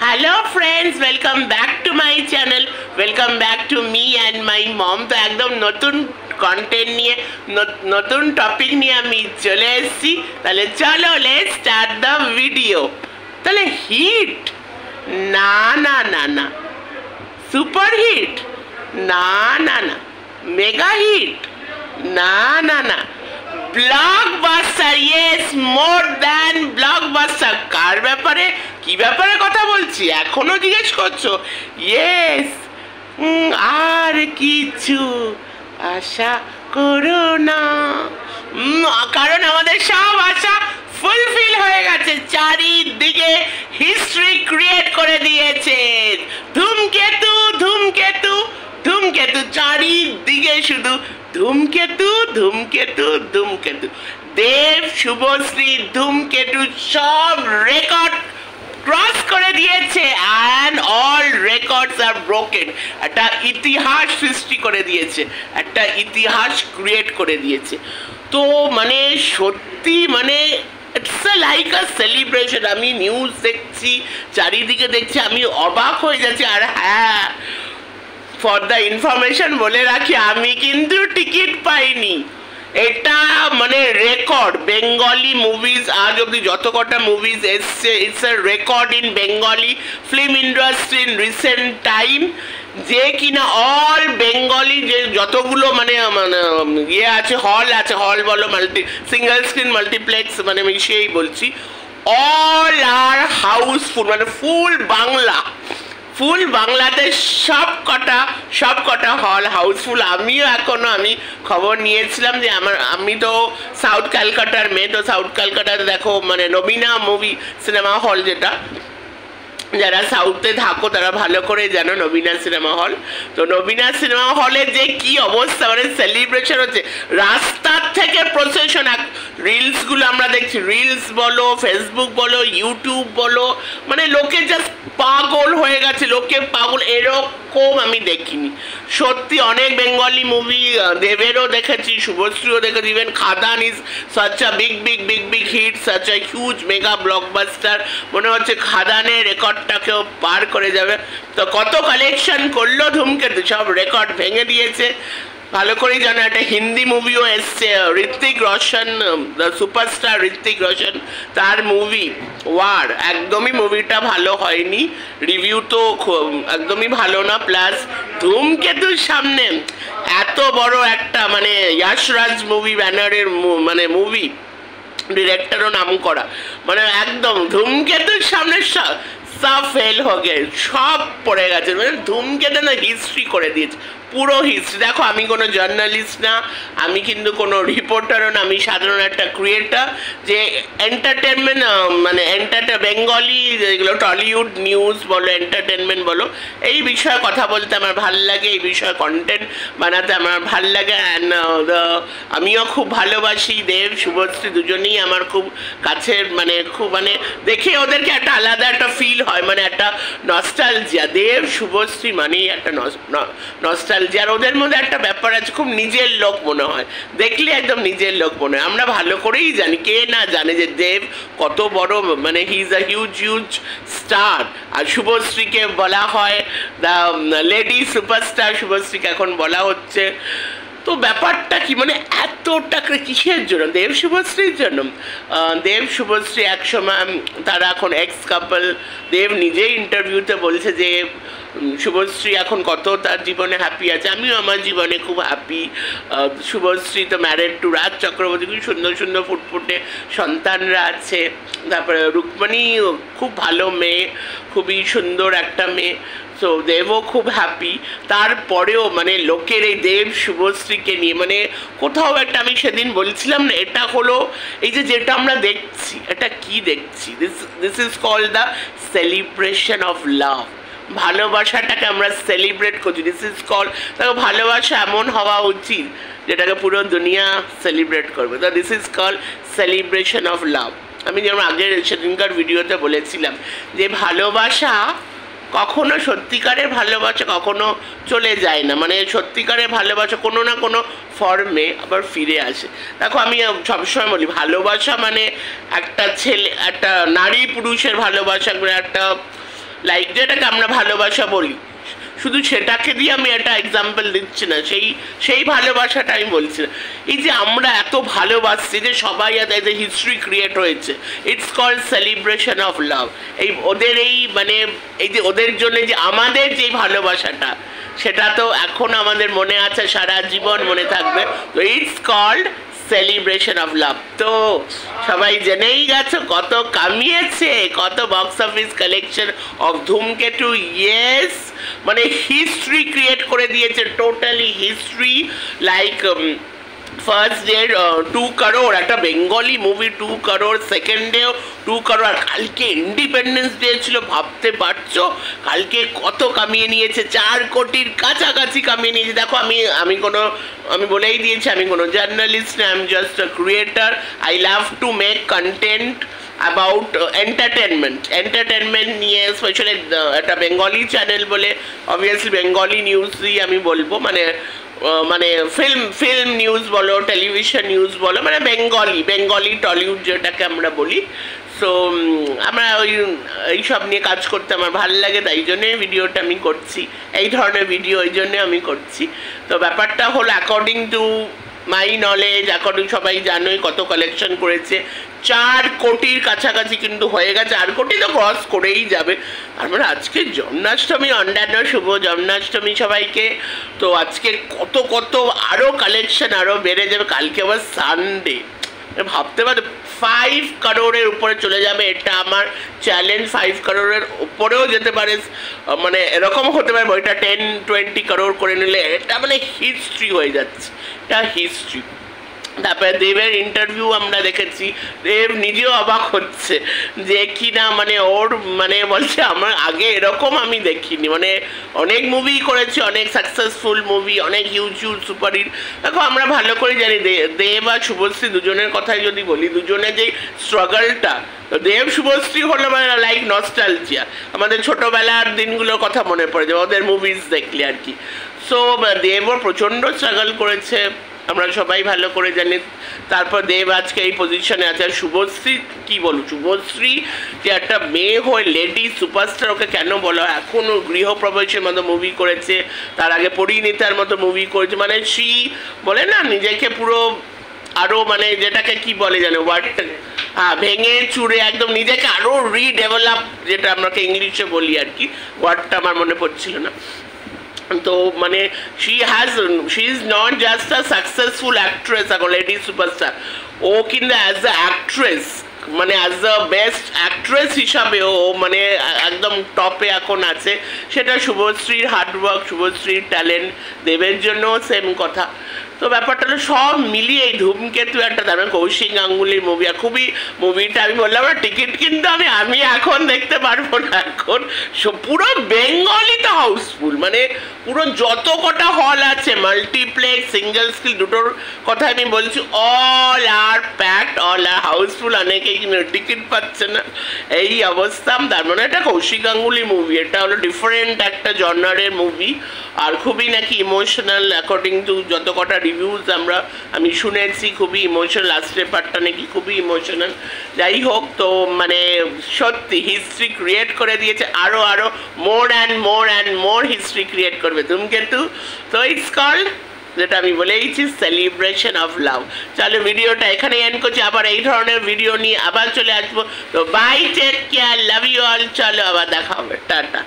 Hello friends, welcome back to my channel. Welcome back to me and my mom. তো একদম নতুন content নিয়ে নতুন টপিক নিয়ে আমি চলে এসেছি। তাহলে চলো লেটস স্টার্ট দ্য ভিডিও। তাহলে হিট না না না না, সুপার হিট না না না, মেগা হিট না না না, blockbuster, yes, more than blockbuster. কার ব্যাপারে কি ব্যাপারে কথা বলছি এখনো জিজ্ঞেস করছো? ইয়েস, আর কিছু আশা করো না, কারণ আমাদের সব আশা ফুলফিল হয়ে গেছে। চারিদিকে হিস্ট্রি ক্রিয়েট করে দিয়েছে ধূমকেতু ধূমকেতু ধূমকেতু, চারিদিকে শুধু ধূমকেতু ধূমকেতু ধূমকেতু। দেব, শুভশ্রী, ধূমকেতু সব রেকর্ড ক্রস করে দিয়েছে, and all records are broken. একটা ইতিহাস সৃষ্টি করে দিয়েছে, একটা ইতিহাস ক্রিয়েট করে দিয়েছে। তো মানে সত্যি মানে ইটস লাইক আ সেলিব্রেশন। আমি নিউজ দেখছি, চারিদিকে দেখছি, আমি অবাক হয়ে যাচ্ছি। আর হ্যাঁ, ফর দ্য ইনফরমেশন বলে রাখি, আমি কিন্তু টিকিট পাইনি। এটা মানে রেকর্ড। বেঙ্গলি মুভিজ আজ অব্দি যত কটা মুভিজ এসছে, it's a record in Bengali film industry in recent time, যে কিনা অল বেঙ্গলি যে যতগুলো মানে মানে ইয়ে আছে, হল আছে, হল বলো, সিঙ্গেল স্ক্রিন মাল্টিপ্লেক্স, মানে আমি সেই বলছি, অল আর হাউসফুল, মানে ফুল বাংলা, ফুল বাংলাতে সব কটা হল হাউসফুল। আমিও এখনো আমি খবর নিয়েছিলাম যে আমি তো সাউথ ক্যালকাটার মেয়ে, তো সাউথ ক্যালকাটাতে দেখো মানে নবীনা মুভি সিনেমা হল, যেটা যারা সাউথে থাকো তারা ভালো করে জানো নবীনা সিনেমা হল। তো নবীনা সিনেমা হলে যে কি অবস্থা, মানে সেলিব্রেশন হচ্ছে, রাস্তার থেকে প্রসেশন। রিলসগুলো আমরা দেখছি, রিলস বলো, ফেসবুক বলো, ইউটিউব বলো, মানে লোকে জাস্ট পাগল হয়ে গেছে, লোকে পাগল, এরকম আমি দেখিনি। সত্যি অনেক বেঙ্গলি মুভি দেবেরও দেখেছি, শুভশ্রীও দেখেছি, even Khadaan is such a big big big big hit, such a huge mega blockbuster. মনে হচ্ছে খাদানের রেকর্ডটাকেও পার করে যাবে। তো কত কালেকশন করলো ধূমকেতু, সব রেকর্ড ভেঙে দিয়েছে। ভালো করেই জানো একটা হিন্দি মুভিও এসছে, ঋত্বিক রোশন, দ্য সুপারস্টার ঋত্বিক রোশন, তার মুভি ওয়ার। একদমই মুভিটা ভালো হয়নি, রিভিউ তো একদমই ভালো না। প্লাস ধূমকেতুর সামনে এত বড় একটা মানে যশরাজ মুভি ব্যানারের মানে মুভি, ডিরেক্টরও নাম করা, মানে একদম ধূমকেতুর সামনে সব ফেল হয়ে গেছে, সব পড়ে গেছে। মানে ধূমকেতু না হিস্ট্রি করে দিয়েছে, পুরো হিস্ট্রি। দেখো, আমি কোনো জার্নালিস্ট না, আমি কিন্তু কোনো রিপোর্টারও না, আমি সাধারণ একটা ক্রিয়েটার যে এন্টারটেনমেন্ট মানে বেঙ্গলি যেগুলো টলিউড নিউজ বলো, এন্টারটেনমেন্ট বলো, এই বিষয়ে কথা বলতে আমার ভাল লাগে, এই বিষয়ে কন্টেন্ট বানাতে আমার ভাল লাগে। অ্যান্ড আমিও খুব ভালোবাসি দেব, শুভশ্রী দুজনেই আমার খুব কাছের, মানে খুব মানে দেখে ওদেরকে একটা আলাদা একটা ফিল হয়, মানে একটা নস্টালজিয়া। দেব শুভশ্রী মানেই একটা নস্টালজিয়া, আর ওদের মধ্যে একটা ব্যাপার আছে, খুব নিজের লোক মনে হয়, দেখলে একদম নিজের লোক মনে হয়। আমরা ভালো করেই জানি, কে না জানে যে দেব কত বড়, মানে he is a huge star. আর শুভশ্রীকে বলা হয় দ্য লেডি সুপারস্টার, শুভশ্রীকে এখন বলা হচ্ছে। তো ব্যাপারটা কি, মানে এতটা কিসের জন্য? দেব শুভশ্রীর জন্য। দেব শুভশ্রী একসময়, তারা এখন এক্স কাপল। দেব নিজেই ইন্টারভিউতে বলছে যে শুভশ্রী এখন কত তার জীবনে হ্যাপি আছে, আমিও আমার জীবনে খুব হ্যাপি। শুভশ্রী তো ম্যারেড টু রাজ চক্রবর্তী, খুব সুন্দর সুন্দর ফুটফুটে সন্তানরা আছে। তারপরে রুক্মিণী খুব ভালো মেয়ে, খুবই সুন্দর একটা মেয়ে। সো দেবও খুব হ্যাপি। তারপরেও মানে লোকের এই দেব শুভশ্রীকে নিয়ে মানে কোথাও একটা, আমি সেদিন বলছিলাম না, এটা হলো এই যে যেটা আমরা দেখছি, এটা কি দেখছি, this is called the celebration of love. ভালোবাসাটাকে আমরা সেলিব্রেট করছি, দিস ইজ কল। দেখো, ভালোবাসা এমন হওয়া উচিত যেটাকে পুরো দুনিয়া সেলিব্রেট করবে। তো this is call celebration of লাভ। আমি যেমন আগের সেদিনকার ভিডিওতে বলেছিলাম যে ভালোবাসা কখনো, সত্যিকারের ভালোবাসা কখনো চলে যায় না, মানে সত্যিকারের ভালোবাসা কোনো না কোনো ফর্মে আবার ফিরে আসে। দেখো, আমি সবসময় বলি ভালোবাসা মানে একটা ছেলে, একটা নারী পুরুষের ভালোবাসা, একটা লাইক যেটাকে আমরা ভালোবাসা বলি, শুধু সেটাকে দিয়ে আমি একটা এক্সাম্পল দিচ্ছি না, সেই ভালোবাসাটা আমি বলছি না। এই যে আমরা এত ভালোবাসছি, যে সবাই এত হিস্ট্রি ক্রিয়েট হয়েছে, it's called celebration of love. এই ওদের মানে এই যে ওদের জন্য যে আমাদের যে ভালোবাসাটা, সেটা তো এখন আমাদের মনে আছে, সারা জীবন মনে থাকবে। তো it's called celebration of love. তো সবাই জেনেই গেছো কত কামিয়েছে, কত box office collection of Dhumketu. Yes, মানে হিস্ট্রি ক্রিয়েট করে দিয়েছে, totally history. Like first day 2 crore, একটা বেঙ্গলি মুভি 2 crore, সেকেন্ড ডেও 2 crore, আর কালকে ইন্ডিপেন্ডেন্স ডে ছিল, ভাবতে পারছো কালকে কত কামিয়ে নিয়েছে, 4 কোটির কাছাকাছি কামিয়ে নিয়েছে। দেখো আমি বলেই দিয়েছি, আমি কোনো জার্নালিস্ট না, I am just a creator. I love to make content about entertainment নিয়ে, স্পেশালি একটা বেঙ্গলি চ্যানেল বলে, অবভিয়াসলি বেঙ্গলি নিউজই আমি বলবো, মানে ফিল্ম নিউজ বলো, টেলিভিশন নিউজ বলো, মানে বেঙ্গলি টলিউড যেটাকে আমরা বলি। সো আমরা এইসব নিয়ে কাজ করতে আমার ভালো লাগে, তাই জন্যই ভিডিওটা আমি করছি, এই ধরনের ভিডিও এই জন্যে আমি করছি। তো ব্যাপারটা হলো according to my knowledge, according সবাই জানোই কত কালেকশন করেছে, 4 কোটির কাছাকাছি কিন্তু হয়ে গেছে, 4 কোটি তো ক্রস করেই যাবে। আর মানে আজকে জন্মাষ্টমী, অন্যান্য শুভ জন্মাষ্টমী সবাইকে। তো আজকে কত আরও কালেকশন আরও বেড়ে যাবে, কালকে আবার সানডে, ভাবতে পারো 5 crore উপরে চলে যাবে। এটা আমার চ্যালেঞ্জ, 5 crore উপরেও যেতে পারে, মানে এরকম হতে পারে বইটা 10-20 crore করে নিলে, এটা মানে হিস্ট্রি হয়ে যাচ্ছে, এটা হিস্ট্রি। তারপরে দেবের ইন্টারভিউ আমরা দেখেছি, দেব নিজেও অবাক হচ্ছে যে কিনা মানে ওর মানে বলছে আমার আগে এরকম আমি দেখিনি, মানে অনেক মুভি করেছে, অনেক সাকসেসফুল মুভি, অনেক হিউজ সুপারহিট। দেখো আমরা ভালো করে জানি দেব আর শুভশ্রী দুজনের কথাই যদি বলি, দুজনের যে স্ট্রাগলটা, তো দেব শুভশ্রী হলো মানে লাইক নস্টালজিয়া, আমাদের ছোটোবেলার দিনগুলোর কথা মনে পড়ে যাবে ওদের মুভিজ দেখলে আর কি। সো দেবও প্রচণ্ড স্ট্রাগল করেছে, আমরা সবাই ভালো করে জানি। তারপর দেব আজকে এই পজিশনে আছে। আর শুভশ্রী কী বলবো, শুভশ্রী যে একটা মেয়ে হয়ে লেডি সুপারস্টার, ওকে কেন বলো, এখনও গৃহপ্রবেশের মতো মুভি করেছে, তার আগে পরিণীতার মতো মুভি করেছে, মানে সি বলে না নিজেকে পুরো আরও মানে যেটাকে কি বলে জানো ওয়ার্ডটা, হ্যাঁ, ভেঙে চুড়ে একদম নিজেকে আরও রিডেভেলপ, যেটা আমাকে ইংলিশে বলি আর কি, ওয়ার্ডটা আমার মনে পড়ছিল না। তো মানে she is not just a successful actress, a lady superstar, ও কিন্তু অ্যাজ আ অ্যাক্ট্রেস, মানে অ্যাজ আ বেস্ট অ্যাক্ট্রেস হিসাবে ও মানে একদম টপে এখন আছে। সেটা শুভশ্রীর হার্ডওয়ার্ক, শুভশ্রীর ট্যালেন্ট, দেবের জন্যও সেম কথা। তো ব্যাপারটা হলো সব মিলিয়ে এই ধূমকেতু একটা দারুণ কৌশিক গাঙ্গুলির মুভি। আর খুবই মুভিটা আমি বললাম না, টিকিট কিন্তু আমি এখন দেখতে পারবো না, এখন পুরো বেঙ্গলিতে হাউসফুল, মানে পুরো যত কটা হল আছে, মাল্টিপ্লেক্স, সিঙ্গেল স্ক্রিন, দুটোর কথা আমি বলছি, অল আর প্যাকড, অল আর হাউসফুল। অনেকেই টিকিট পাচ্ছে না, এই অবস্থা। তার মানে এটা কৌশিক গাঙ্গুলি মুভি, এটা হলো ডিফারেন্ট একটা জনারের মুভি, আর খুবই নাকি ইমোশনাল, অ্যাকর্ডিং টু যত কটা রিভিউজ আমি শুনেছি, খুবই ইমোশনাল, লাস্টের পার্টটা নাকি খুবই ইমোশনাল। যাই হোক, তো মানে সত্যি হিস্ট্রি ক্রিয়েট করে দিয়েছে, আরও more and more history create করবে ধূমকেতু। তো ইটস কল্ড, যেটা আমি বলেইছি, সেলিব্রেশন অফ লাভ। চলো ভিডিওটা এখানে এন্ড করছি, আবার এই ধরনের ভিডিও নিয়ে আবার চলে আসবো। তো bye, take care, love you all. চলো আবার দেখা হবে, টাটা।